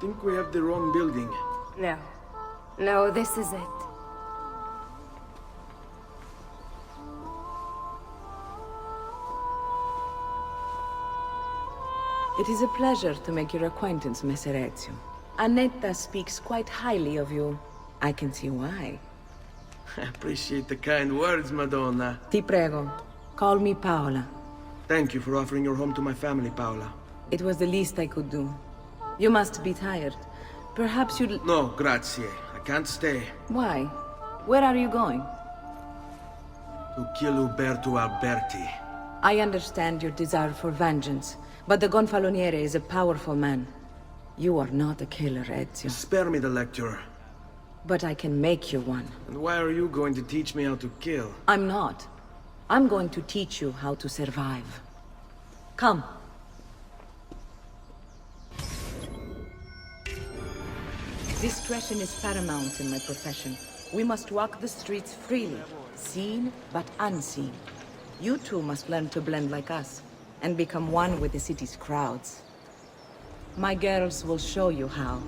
think we have the wrong building. No. No, this is it. It is a pleasure to make your acquaintance, Messer Ezio. Annetta speaks quite highly of you. I can see why. I appreciate the kind words, Madonna. Ti prego, call me Paola. Thank you for offering your home to my family, Paola. It was the least I could do. You must be tired. Perhaps you'd... No, grazie. I can't stay. Why? Where are you going? To kill Uberto Alberti. I understand your desire for vengeance, but the Gonfaloniere is a powerful man. You are not a killer, Ezio. Spare me the lecture. But I can make you one. And why are you going to teach me how to kill? I'm not. I'm going to teach you how to survive. Come. Discretion is paramount in my profession. We must walk the streets freely, seen but unseen. You too must learn to blend like us, and become one with the city's crowds. My girls will show you how.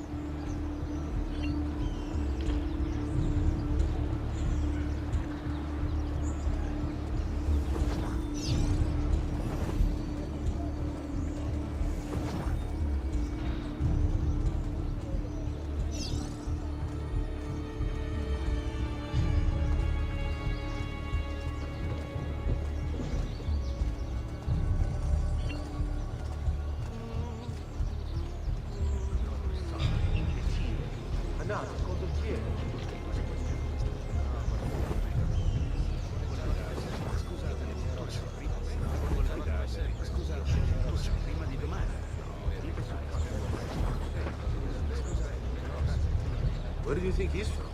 Where do you think he's from?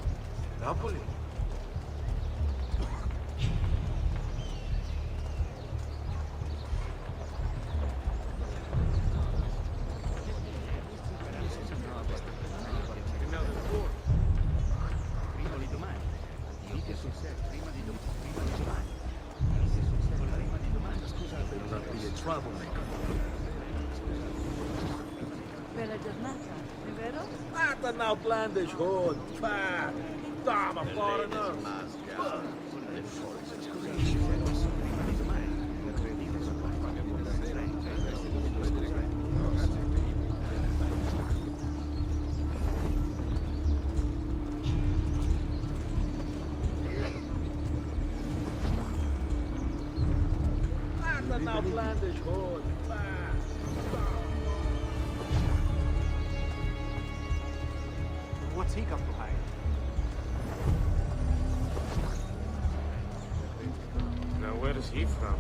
Napoli? Bella giornata, è vero? At an outlandish hood. Fat. Damn a foreigner. At an outlandish hood. What's he come to hide? Now where is he from?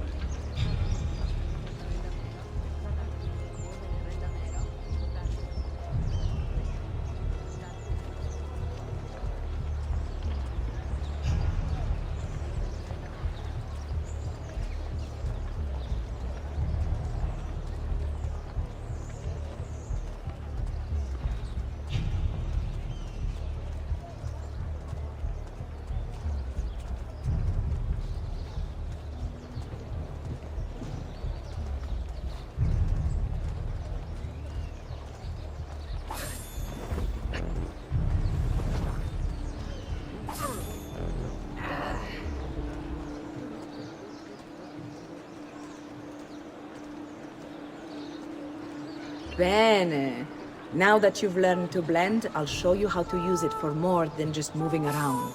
Bene. Now that you've learned to blend, I'll show you how to use it for more than just moving around.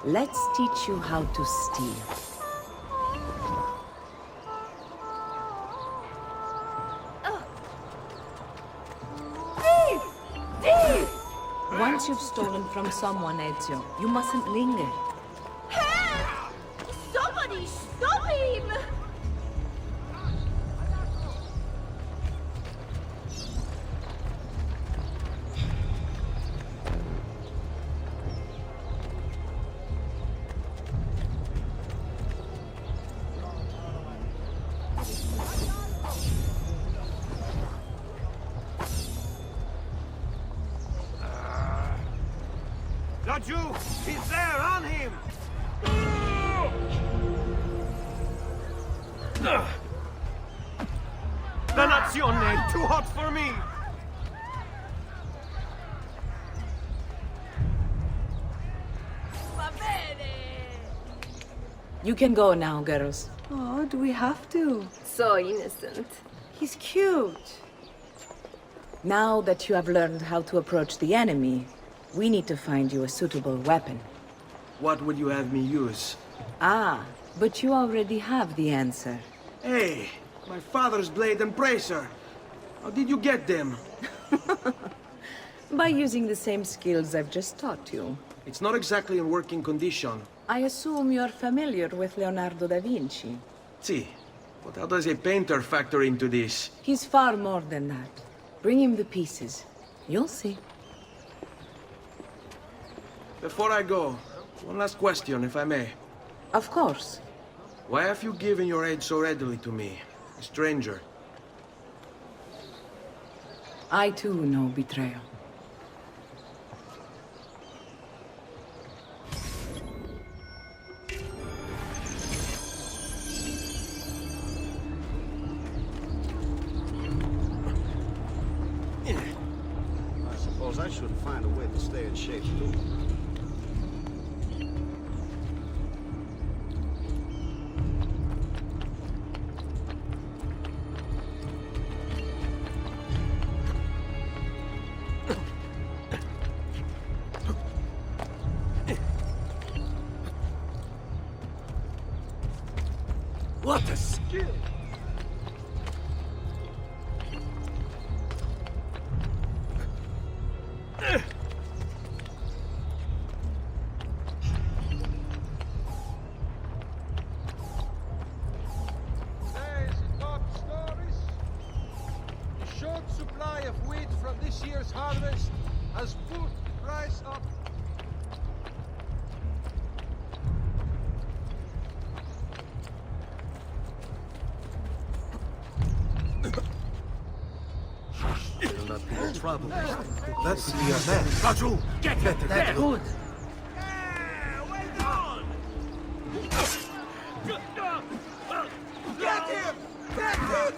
Let's teach you how to steal. Thief! Thief! Once you've stolen from someone, Ezio, you mustn't linger. Help! Somebody stop him! Laggiù! He's there, on him! Dannazione! Too hot for me! You can go now, girls. Oh, do we have to? So innocent. He's cute. Now that you have learned how to approach the enemy, we need to find you a suitable weapon. What would you have me use? Ah, but you already have the answer. Hey, my father's blade and bracer. How did you get them? By using the same skills I've just taught you. It's not exactly in working condition. I assume you're familiar with Leonardo da Vinci. See, but how does a painter factor into this? He's far more than that. Bring him the pieces. You'll see. Before I go, one last question, if I may. Of course. Why have you given your aid so readily to me, a stranger? I too know betrayal. I suppose I should find a way to stay in shape, too. What a skill! There's top stories. The short supply of wheat from this year's harvest has put the price up. Let's see your man. Raju, get him! That's good! Yeah, well done! Get him! Get him!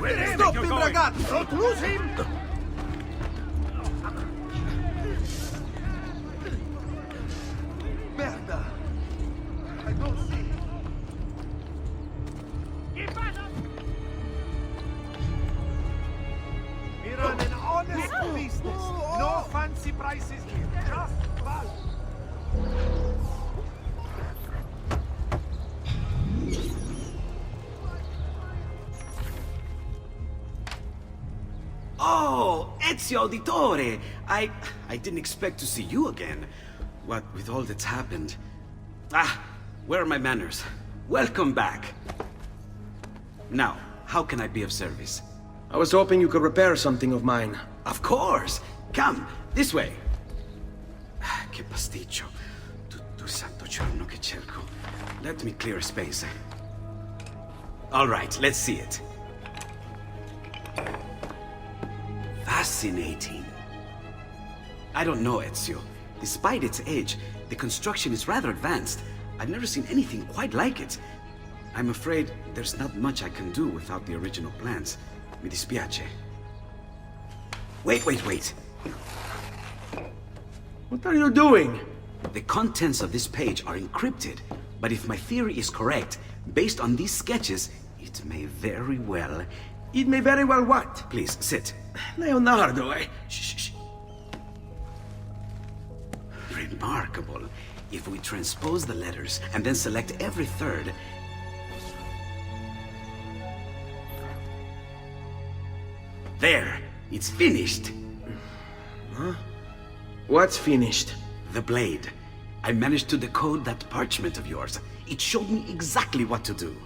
Where do you Stop think you're him, going? ragazzi! Don't lose him! Merda! I don't see. Keep back up! We run an honest business. No fancy prices here. Just value. Oh, Ezio Auditore! I didn't expect to see you again. What with all that's happened. Ah, where are my manners? Welcome back. Now, how can I be of service? I was hoping you could repair something of mine. Of course! Come, this way! Ah, che pasticcio. Tutto santo giorno che cerco. Let me clear a space. Alright, let's see it. Fascinating. I don't know, Ezio. Despite its age, the construction is rather advanced. I've never seen anything quite like it. I'm afraid there's not much I can do without the original plans. Mi dispiace. Wait. What are you doing? The contents of this page are encrypted, but if my theory is correct, based on these sketches, it may very well... It may very well what? Please, sit. Leonardo, eh? Shh. Remarkable. If we transpose the letters and then select every third... There! It's finished! What's finished? The blade. I managed to decode that parchment of yours. It showed me exactly what to do.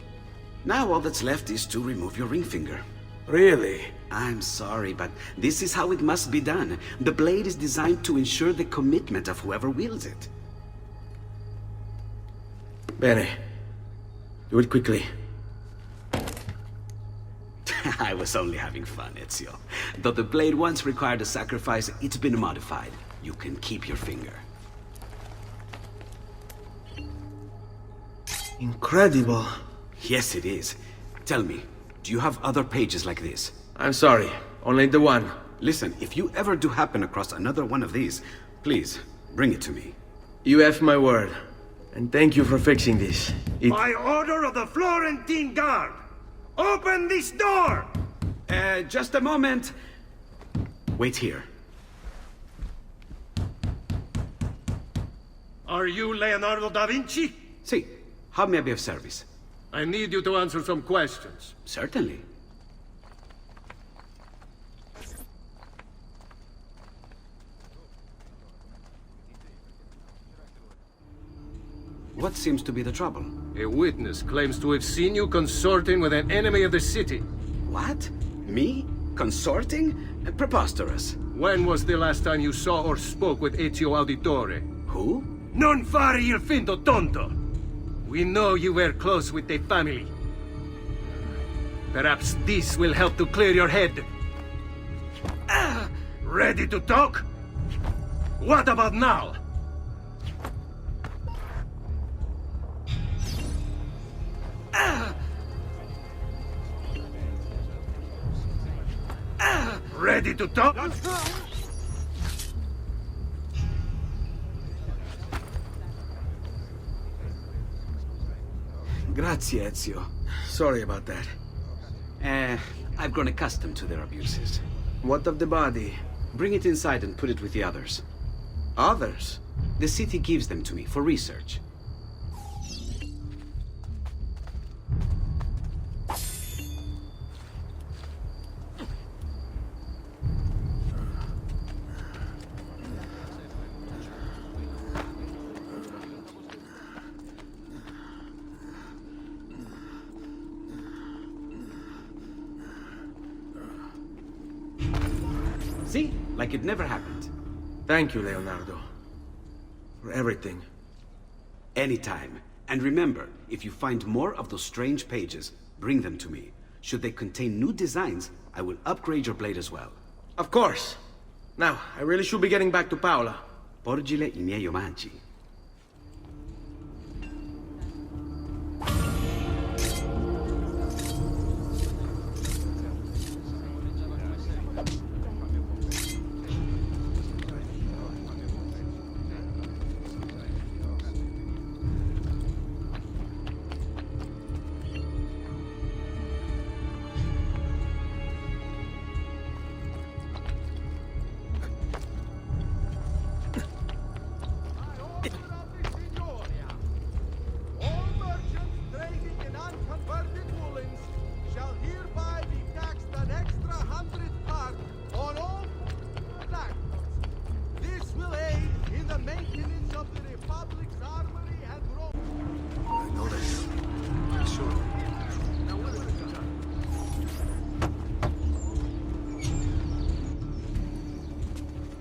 Now all that's left is to remove your ring finger. Really? I'm sorry, but this is how it must be done. The blade is designed to ensure the commitment of whoever wields it. Bene. Do it quickly. I was only having fun, Ezio. Though the blade once required a sacrifice, it's been modified. You can keep your finger. Incredible. Yes, it is. Tell me, Do you have other pages like this? I'm sorry, only the one. Listen, if you ever do happen across another one of these, please, bring it to me. You have my word. And thank you for fixing this. By order of the Florentine Guard! Open this door! Just a moment. Wait here. Are you Leonardo da Vinci? See, how may I be of service? I need you to answer some questions. Certainly. What seems to be the trouble? A witness claims to have seen you consorting with an enemy of the city. What? Me? Consorting? Preposterous. When was the last time you saw or spoke with Ezio Auditore? Who? Non fare il finto tonto! We know you were close with the family. Perhaps this will help to clear your head. Ready to talk? What about now? Ready to talk? Grazie, Ezio. Sorry about that. I've grown accustomed to their abuses. What of the body? Bring it inside and put it with the others. Others? The city gives them to me for research. See? Like it never happened. Thank you, Leonardo. For everything. Anytime. And remember, if you find more of those strange pages, bring them to me. Should they contain new designs, I will upgrade your blade as well. Of course. Now, I really should be getting back to Paola. Porgile I miei omaggi. All merchants trading in unconverted woolens shall hereby be taxed an extra 100 part on all black goods. This will aid in the maintenance of the Republic's armory and road. I know that. Sure.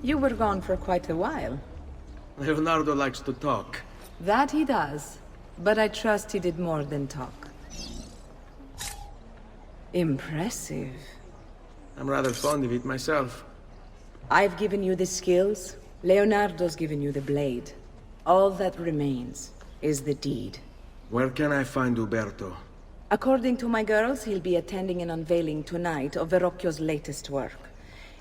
You were gone for quite a while. Leonardo likes to talk. That he does. But I trust he did more than talk. Impressive. I'm rather fond of it myself. I've given you the skills. Leonardo's given you the blade. All that remains is the deed. Where can I find Uberto? According to my girls, he'll be attending an unveiling tonight of Verrocchio's latest work.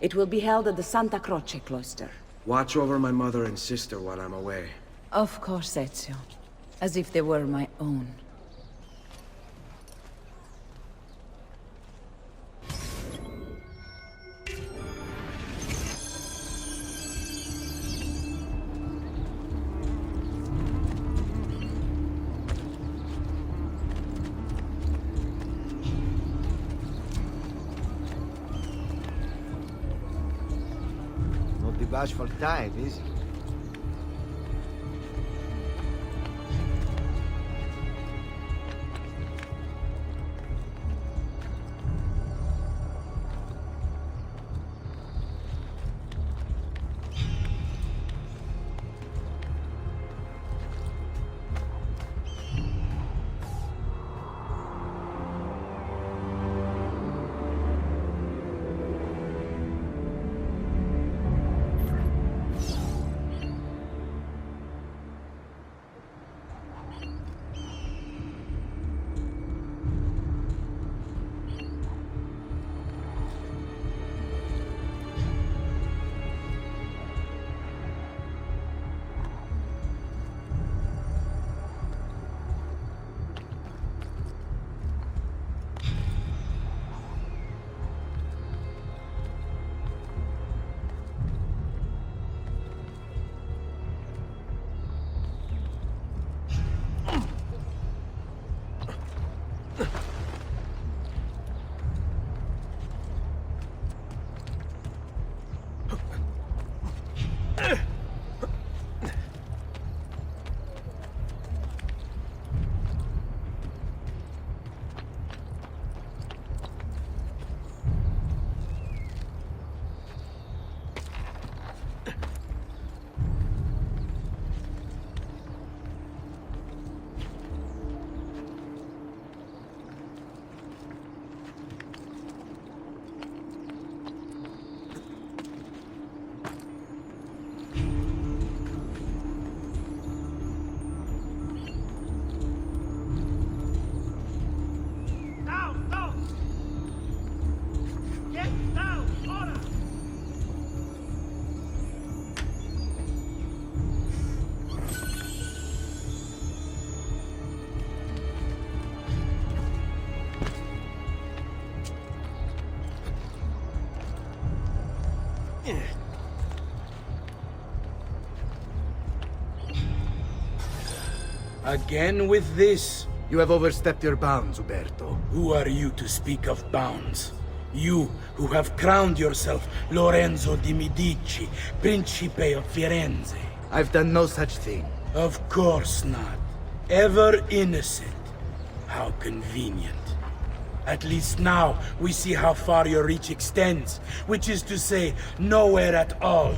It will be held at the Santa Croce cloister. Watch over my mother and sister while I'm away. Of course, Ezio. As if they were my own. Not the bashful type, is he? Again with this? You have overstepped your bounds, Uberto. Who are you to speak of bounds? You who have crowned yourself Lorenzo di Medici, Principe of Firenze. I've done no such thing. Of course not. Ever innocent. How convenient. At least now we see how far your reach extends, which is to say, nowhere at all.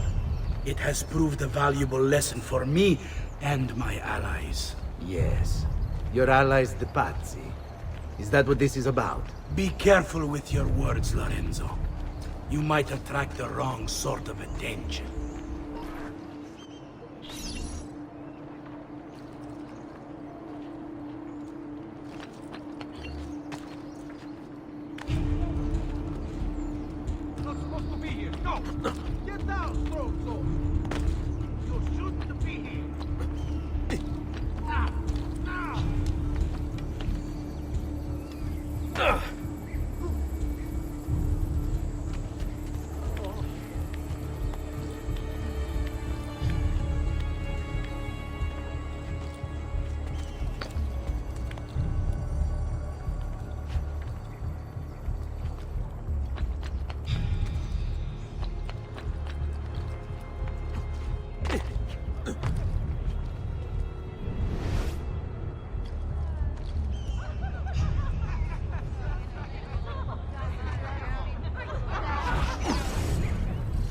It has proved a valuable lesson for me and my allies. Yes. Your allies, the Pazzi. Is that what this is about? Be careful with your words, Lorenzo. You might attract the wrong sort of attention. Not supposed to be here. No! Get down, Strozzo! You shouldn't be here. Now! Now!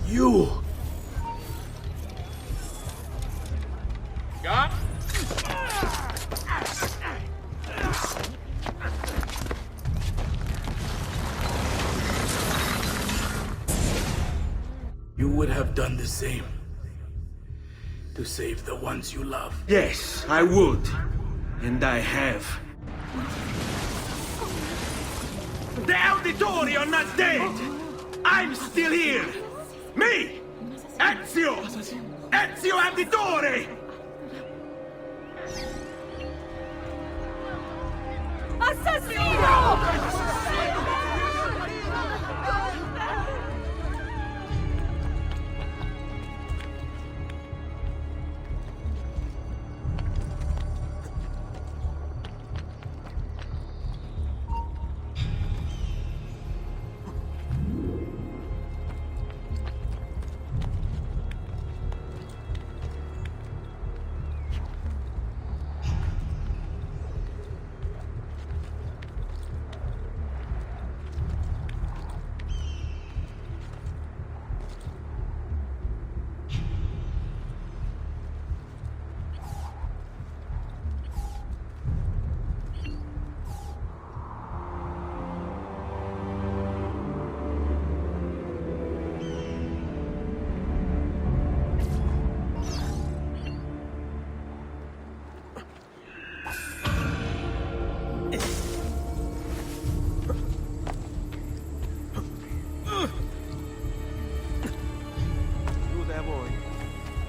You! Got? You would have done the same. To save the ones you love. Yes, I would. And I have. The Auditori are not dead! I'm still here! Me! Ezio! Ezio Auditore!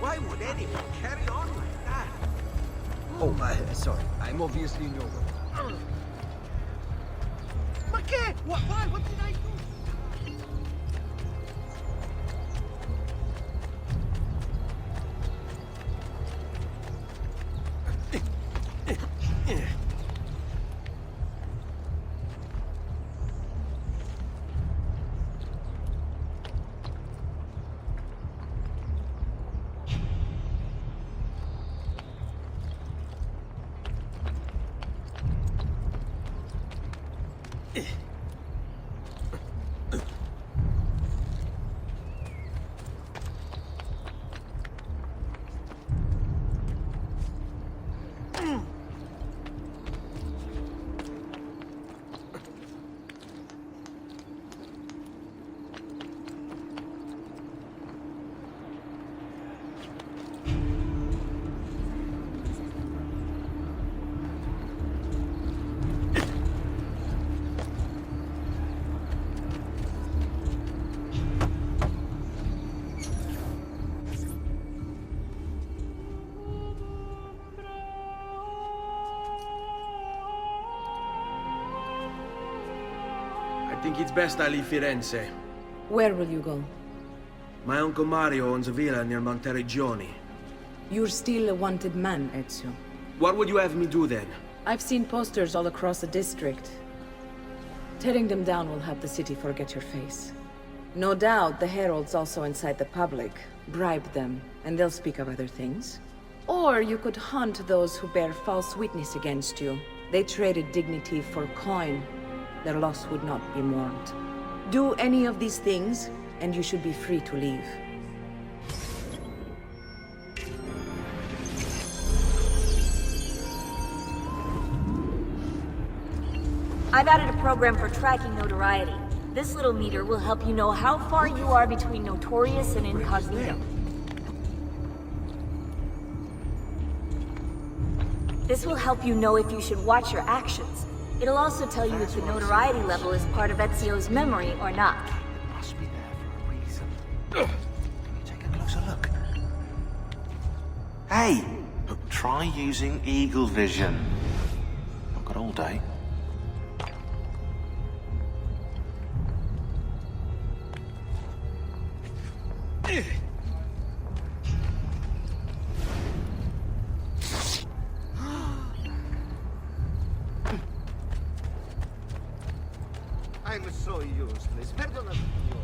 Why would anyone carry on like that? Oh, sorry. I'm obviously in your way. Ma che? Why? What did I do? I think it's best I leave Firenze. Where will you go? My uncle Mario owns a villa near Monteriggioni. You're still a wanted man, Ezio. What would you have me do then? I've seen posters all across the district. Tearing them down will help the city forget your face. No doubt the heralds also incite the public. Bribe them, and they'll speak of other things. Or you could hunt those who bear false witness against you. They traded dignity for coin. Their loss would not be mourned. Do any of these things, and you should be free to leave. I've added a program for tracking notoriety. This little meter will help you know how far you are between Notorious and Incognito. This will help you know if you should watch your actions. It'll also tell you if the notoriety level is part of Ezio's memory or not. Must be there for a reason. Can you take a closer look? Hey! Try using Eagle Vision. I've got all day. I'm so useless. Perdona, Signor.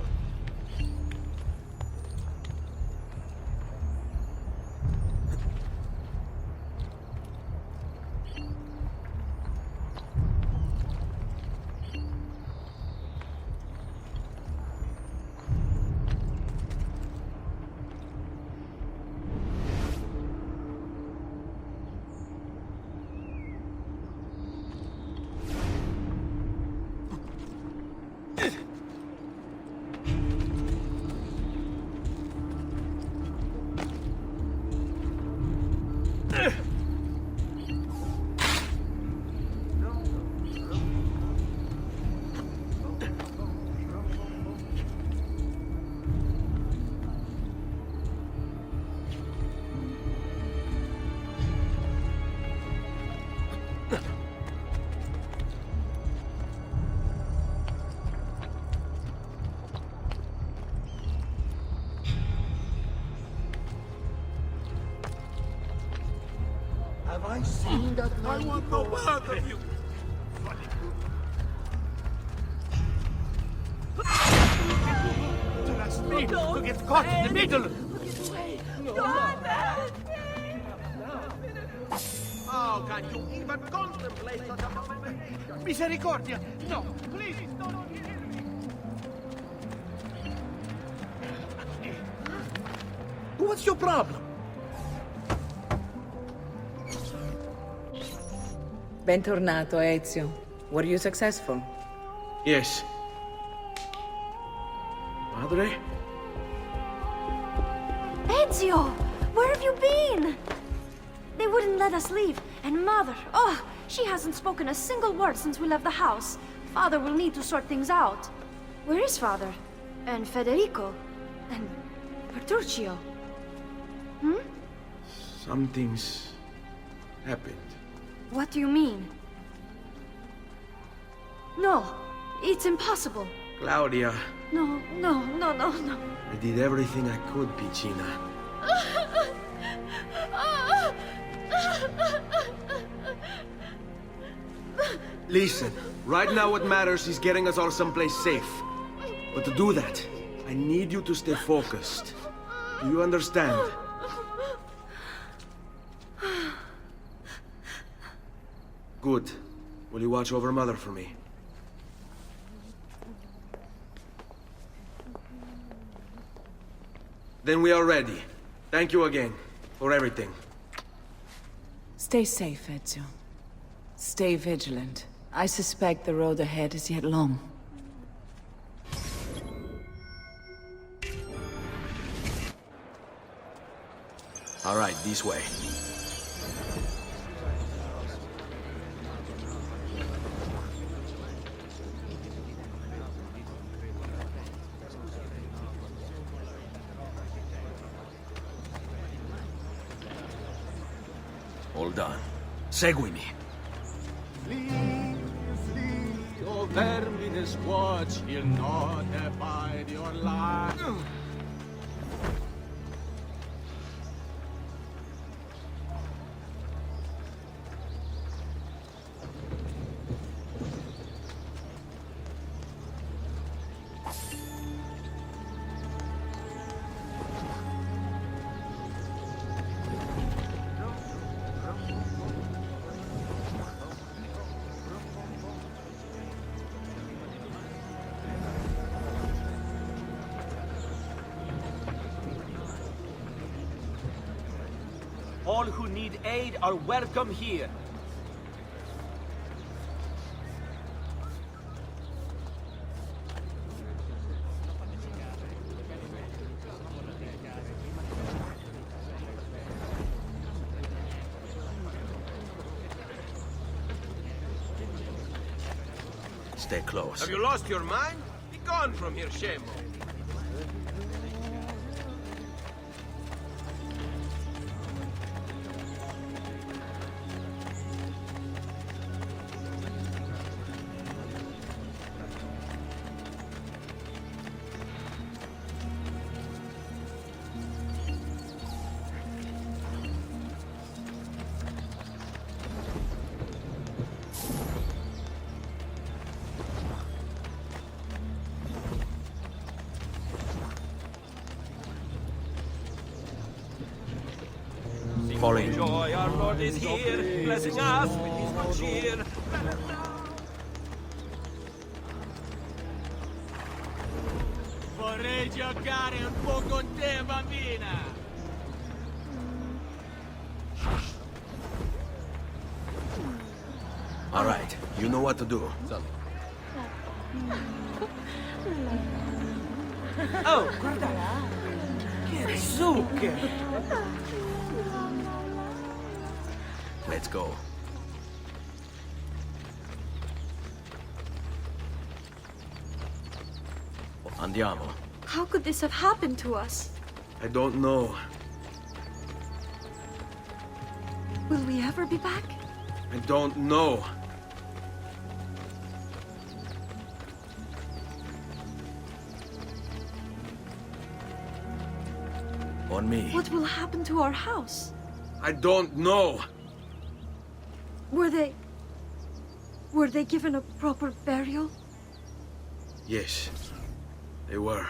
Have I seen that man? I want no part of you! That's me who gets caught in the middle! How can you even contemplate such a abomination? Misericordia! No, please don't hear me! What's your problem? Bentornato, Ezio. Were you successful? Yes. Madre? Ezio! Where have you been? They wouldn't let us leave. And Mother, oh, she hasn't spoken a single word since we left the house. Father will need to sort things out. Where is Father? And Federico? And Petruccio? Something's happened. What do you mean? No, it's impossible. Claudia, No. I did everything I could, Piccina. Listen, right now what matters is getting us all someplace safe. But to do that, I need you to stay focused. Do you understand? Good. Will you watch over Mother for me? Then we are ready. Thank you again for everything. Stay safe, Ezio. Stay vigilant. I suspect the road ahead is yet long. All right, this way. All done. Seguimi. Flee, flee, O vermine squatch, he'll not abide your life. All who need aid are welcome here. Stay close. Have you lost your mind? Be gone from here, Shemo. Falling. Joy, our Lord is here, blessing us with his good cheer. Vorrei giocare un po' con te, bambina. All right, you know what to do. Oh, guarda! Che zucchero! Let's go. Andiamo. How could this have happened to us? I don't know. Will we ever be back? I don't know. On me. What will happen to our house? I don't know. Were they given a proper burial? Yes, they were.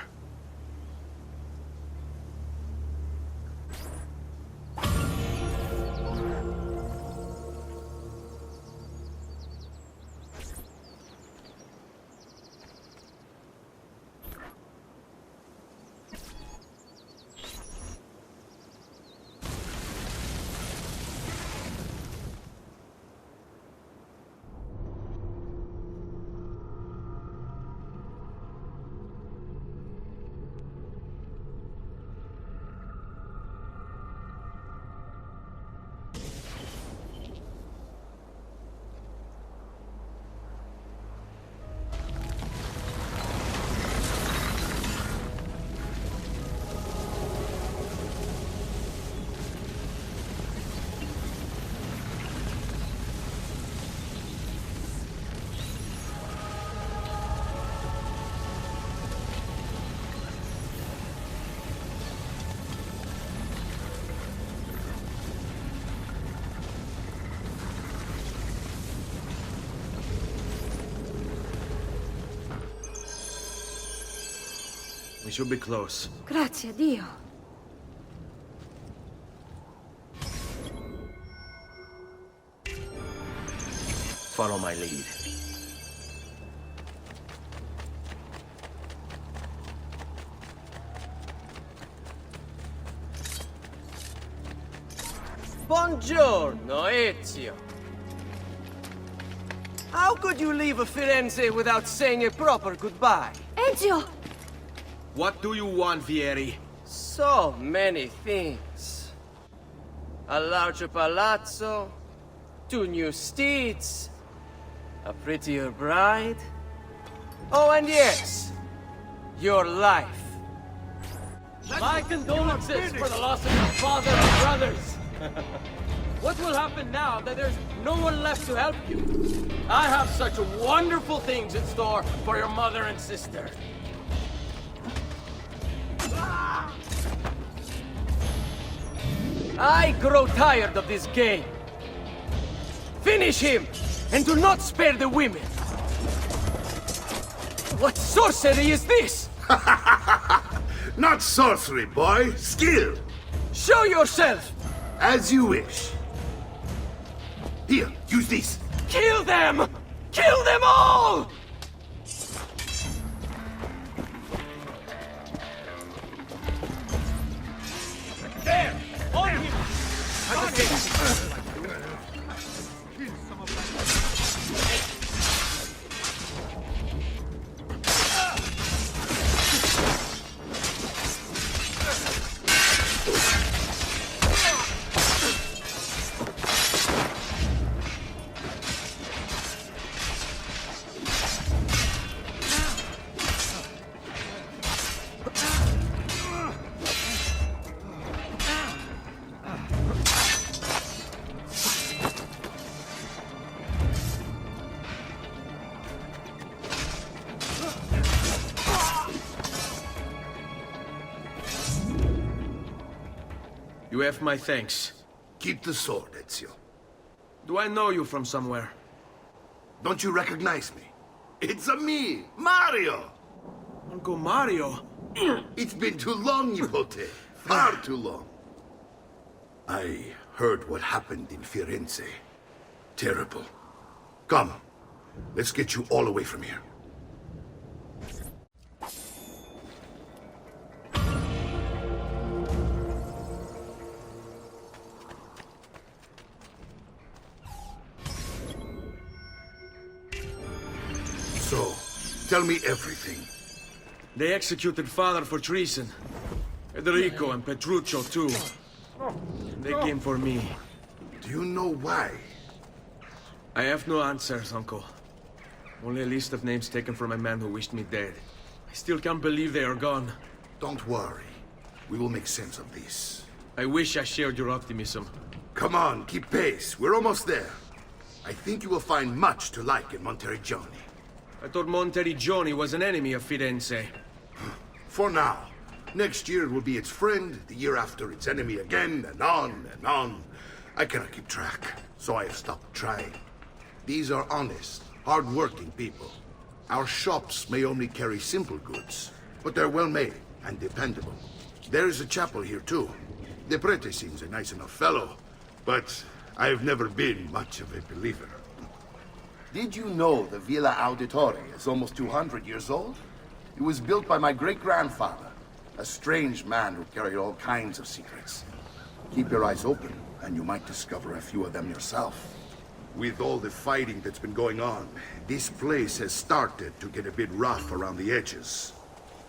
We should be close. Grazie a Dio. Follow my lead. Buongiorno, Ezio. How could you leave Firenze without saying a proper goodbye? Ezio! What do you want, Vieri? So many things. A larger palazzo, 2 new steeds, a prettier bride. Oh, and yes, your life. My condolences for the loss of your father and brothers. What will happen now that there's no one left to help you? I have such wonderful things in store for your mother and sister. I grow tired of this game. Finish him, and do not spare the women. What sorcery is this? Not sorcery, boy. Skill. Show yourself! As you wish. Here, use this. Kill them! Kill them all! There! On him! You have my thanks. Keep the sword, Ezio. Do I know you from somewhere? Don't you recognize me? It's me, Mario! Uncle Mario? It's been too long, Nipote. Far too long. I heard what happened in Firenze. Terrible. Come, let's get you all away from here. So, tell me everything. They executed Father for treason. Federico and Petruccio, too. They came for me. Do you know why? I have no answers, Uncle. Only a list of names taken from a man who wished me dead. I still can't believe they are gone. Don't worry. We will make sense of this. I wish I shared your optimism. Come on, keep pace. We're almost there. I think you will find much to like in Monteriggioni. I thought Monteriggioni was an enemy of Firenze. For now. Next year it will be its friend, the year after its enemy again, and on and on. I cannot keep track, so I have stopped trying. These are honest, hard-working people. Our shops may only carry simple goods, but they're well-made and dependable. There is a chapel here, too. The prete seems a nice enough fellow, but I have never been much of a believer. Did you know the Villa Auditore is almost 200 years old? It was built by my great-grandfather, a strange man who carried all kinds of secrets. Keep your eyes open, and you might discover a few of them yourself. With all the fighting that's been going on, this place has started to get a bit rough around the edges.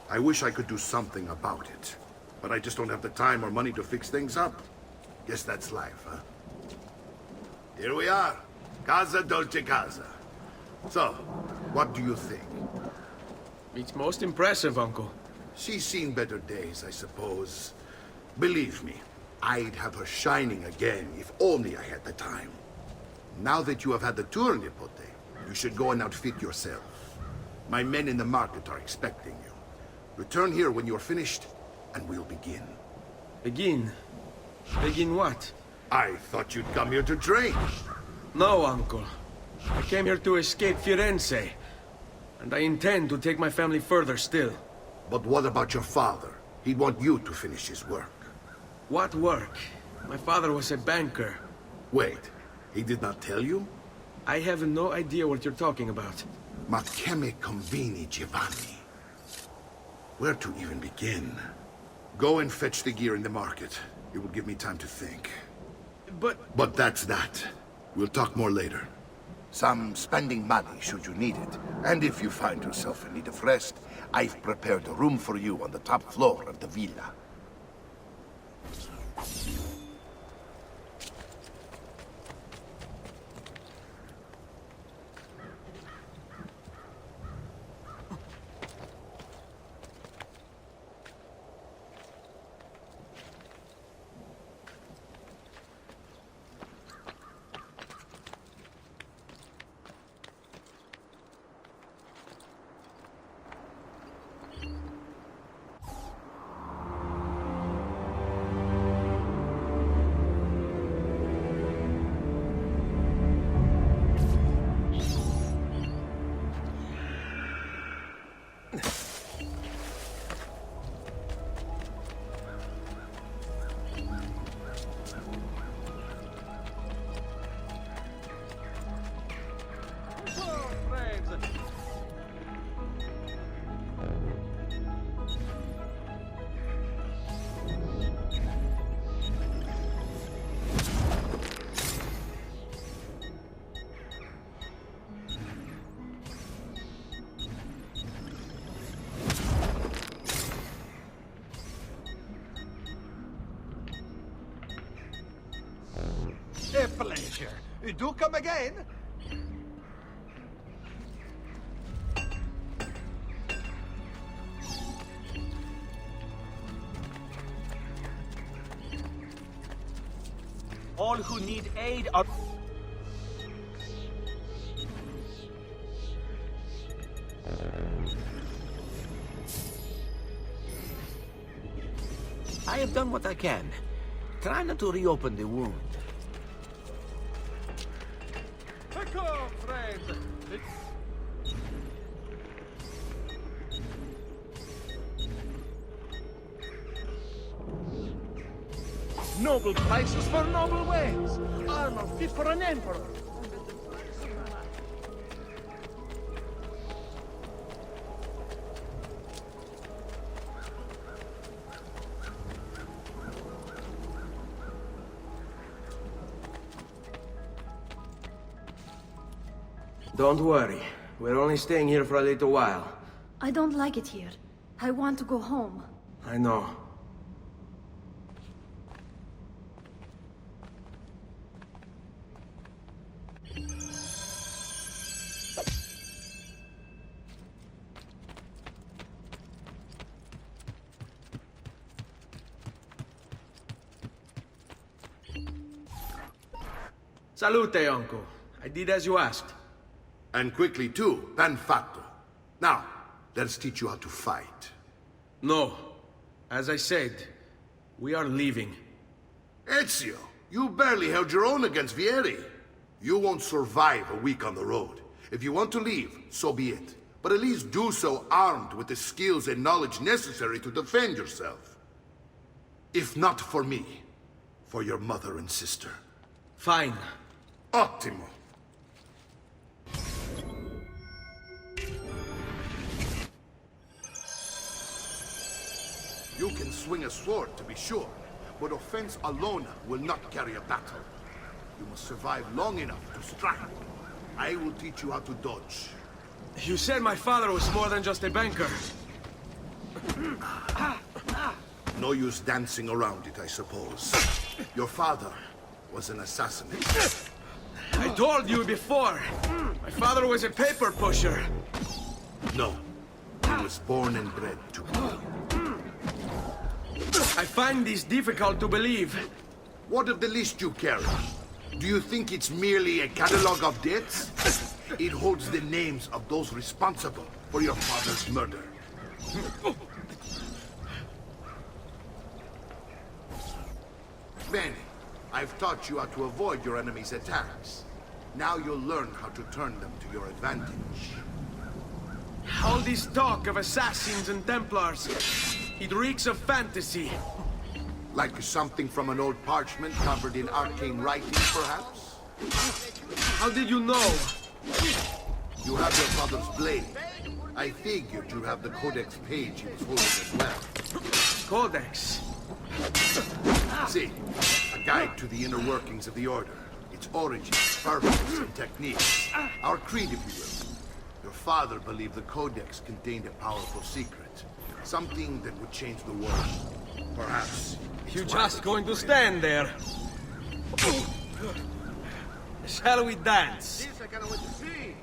I wish I could do something about it, but I just don't have the time or money to fix things up. Guess that's life, huh? Here we are. Casa Dolce Casa. So, what do you think? It's most impressive, Uncle. She's seen better days, I suppose. Believe me, I'd have her shining again if only I had the time. Now that you have had the tour, Nipote, you should go and outfit yourself. My men in the market are expecting you. Return here when you're finished, and we'll begin. Begin? Begin what? I thought you'd come here to train. No, Uncle. I came here to escape Firenze. And I intend to take my family further still. But what about your father? He'd want you to finish his work. What work? My father was a banker. Wait, he did not tell you? I have no idea what you're talking about. Ma che me conveni, Giovanni? Where to even begin? Go and fetch the gear in the market. It will give me time to think. But that's that. We'll talk more later. Some spending money should you need it. And if you find yourself in need of rest, I've prepared a room for you on the top floor of the villa. A pleasure. Do come again. All who need aid are... I have done what I can. Try not to reopen the wound. Take off, friend. Noble prices for noble ways. Armor fit for an emperor. Don't worry. We're only staying here for a little while. I don't like it here. I want to go home. I know. Salute, uncle. I did as you asked. And quickly too, ben fatto. Now, let's teach you how to fight. No. As I said, we are leaving. Ezio, you barely held your own against Vieri. You won't survive a week on the road. If you want to leave, so be it. But at least do so armed with the skills and knowledge necessary to defend yourself. If not for me, for your mother and sister. Fine. Ottimo. You can swing a sword, to be sure, but offense alone will not carry a battle. You must survive long enough to strike. I will teach you how to dodge. You said my father was more than just a banker. No use dancing around it, I suppose. Your father was an assassin. I told you before. My father was a paper pusher. No. He was born and bred to kill. I find this difficult to believe. What of the list you carry? Do you think it's merely a catalog of debts? It holds the names of those responsible for your father's murder. Bene, I've taught you how to avoid your enemy's attacks. Now you'll learn how to turn them to your advantage. All this talk of assassins and Templars, it reeks of fantasy. Like something from an old parchment covered in arcane writings, perhaps? How did you know? You have your father's blade. I figured you have the Codex page he was holding as well. Codex? See, a guide to the inner workings of the Order. Its origins, purpose, and techniques. Our creed, if you will. Your father believed the Codex contained a powerful secret. Something that would change the world. Perhaps. You're just going to stand there. Shall we dance? This I cannot wait to see.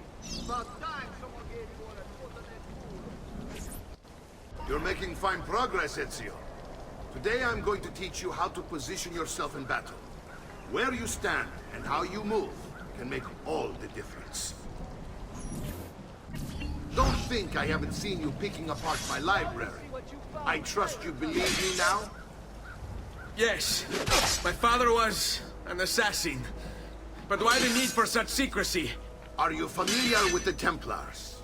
About time someone gave you what I thought. You're making fine progress, Ezio. Today I'm going to teach you how to position yourself in battle. Where you stand and how you move can make all the difference. Don't think I haven't seen you picking apart my library. I trust you believe me now? Yes. My father was an assassin. But why the need for such secrecy? Are you familiar with the Templars?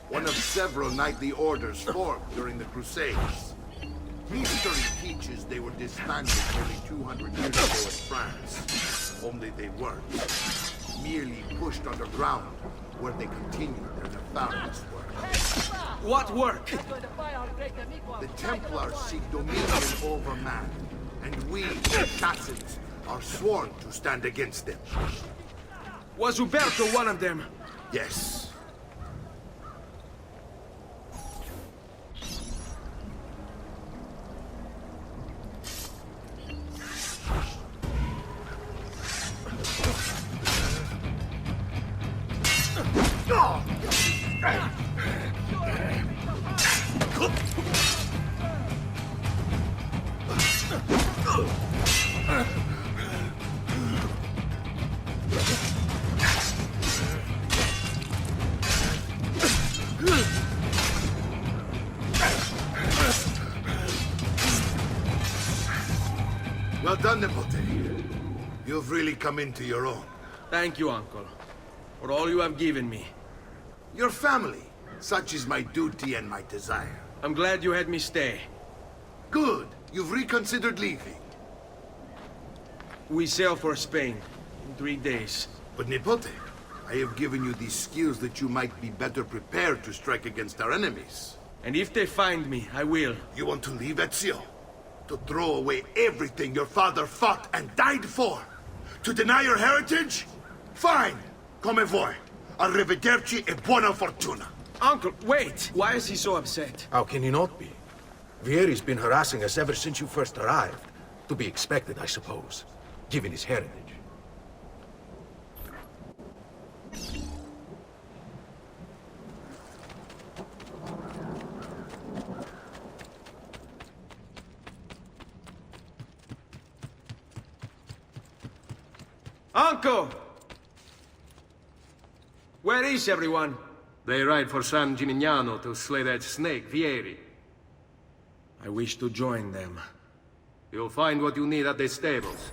One of several knightly orders formed during the Crusades. History teaches they were disbanded nearly 200 years ago in France. Only they weren't. Merely pushed underground, where they continued their nefarious work. What work? The Templars seek dominion over man, and we, assassins, are sworn to stand against them. Was Uberto one of them? Yes. Well done, Nipote. You've really come into your own. Thank you, Uncle, for all you have given me. Your family. Such is my duty and my desire. I'm glad you had me stay. Good. You've reconsidered leaving. We sail for Spain in 3 days. But Nipote, I have given you these skills that you might be better prepared to strike against our enemies. And if they find me, I will. You want to leave Ezio? To throw away everything your father fought and died for? To deny your heritage? Fine. Come vuoi. Arrivederci e buona fortuna. Uncle, wait! Why is he so upset? How can he not be? Vieri's been harassing us ever since you first arrived. To be expected, I suppose, given his heritage. Uncle! Where is everyone? They ride for San Gimignano to slay that snake, Vieri. I wish to join them. You'll find what you need at the stables.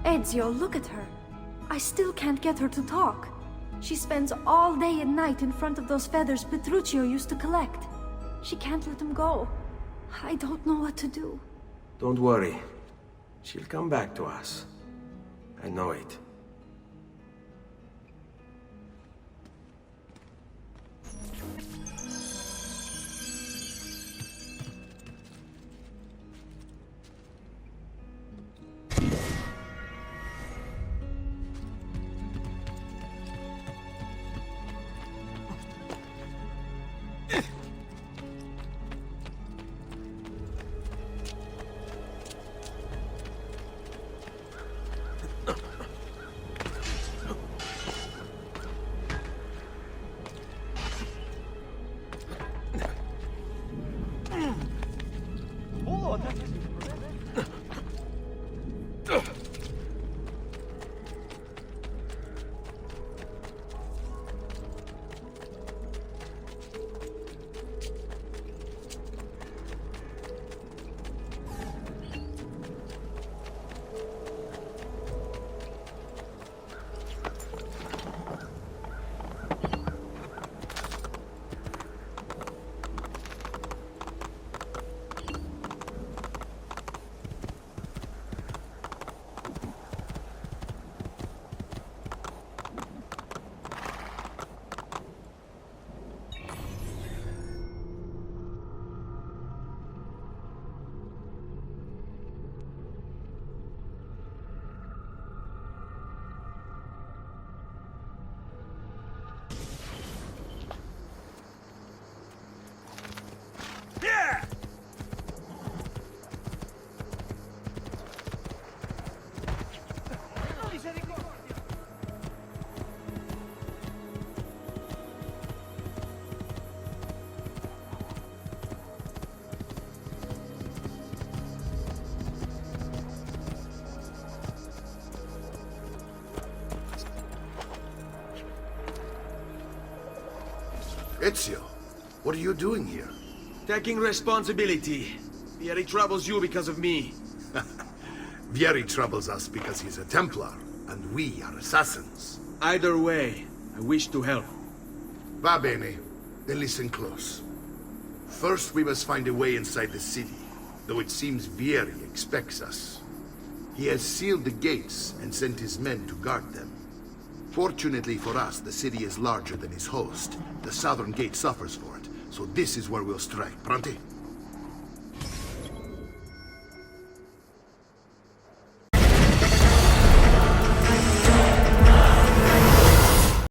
Ezio, look at her. I still can't get her to talk. She spends all day and night in front of those feathers Petruchio used to collect. She can't let them go. I don't know what to do. Don't worry. She'll come back to us. I know it. Ezio, what are you doing here? Taking responsibility. Vieri troubles you because of me. Vieri troubles us because he's a Templar, and we are assassins. Either way, I wish to help. Va bene. Then listen close. First, we must find a way inside the city, though it seems Vieri expects us. He has sealed the gates and sent his men to guard them. Fortunately for us, the city is larger than his host. The southern gate suffers for it, so this is where we'll strike. Pronti?